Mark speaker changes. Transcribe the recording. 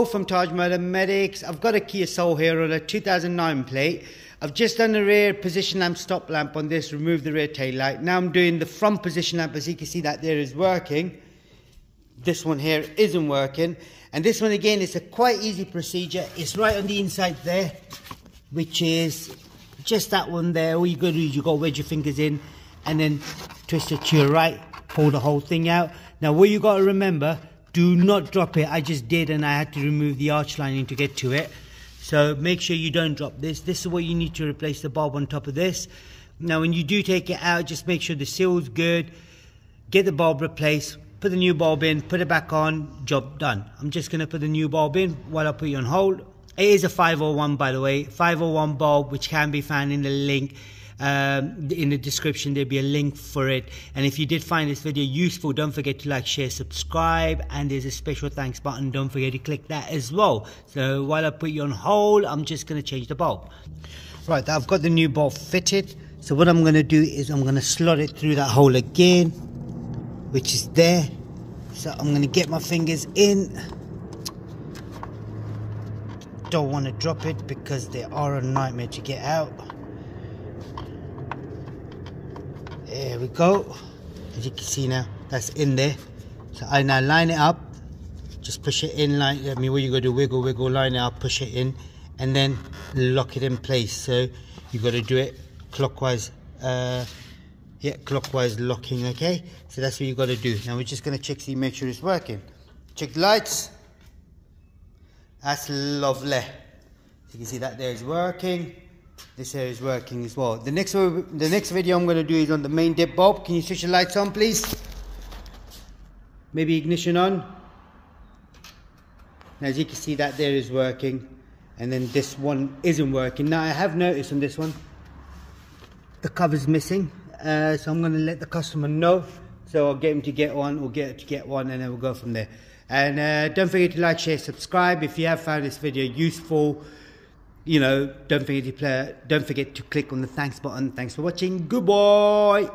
Speaker 1: Joe from tajmotormedics. I've got a Kia Soul here on a 2009 plate. I've just done the rear position lamp, stop lamp on this, removed the rear tail light. Now I'm doing the front position lamp. As you can see, that there is working. This one here isn't working. And this one again is a quite easy procedure. It's right on the inside there, which is just that one there. All you got to do is you got to wedge your fingers in and then twist it to your right, pull the whole thing out. Now what you got to remember, do not drop it. I just did, and I had to remove the arch lining to get to it. So make sure you don't drop this. This is what you need to replace the bulb on top of this. Now when you do take it out, just make sure the seal's good. Get the bulb replaced. Put the new bulb in, put it back on, job done. I'm just going to put the new bulb in while I put you on hold. It is a 501, by the way, 501 bulb, which can be found in the link. In the description there'll be a link for it. And if you did find this video useful, don't forget to like, share, subscribe, and there's a special thanks button. Don't forget to click that as well. So while I put you on hold, I'm just going to change the bulb. Right, I've got the new bulb fitted. So what I'm going to do is I'm going to slot it through that hole again, which is there. So I'm going to get my fingers in. Don't want to drop it because they are a nightmare to get out. There we go. As you can see now, that's in there. So I now line it up. Just push it in, like, I mean, what you got to do, wiggle, wiggle, line it up, push it in, and then lock it in place. So you got to do it clockwise. Yeah, clockwise locking, okay? So that's what you got to do. Now we're just going to check, see, make sure it's working. Check the lights. That's lovely. So you can see that there is working. This here is working as well. The next video I'm going to do is on the main dip bulb. Can you switch the lights on, please? Maybe ignition on. Now as you can see, that there is working. And then this one isn't working. Now I have noticed on this one, the cover's missing. So I'm going to let the customer know. So I'll get him to get one, or get her to get one, and then we'll go from there. And don't forget to like, share, subscribe. If you have found this video useful, you know, don't forget to click on the thanks button. Thanks for watching. Goodbye.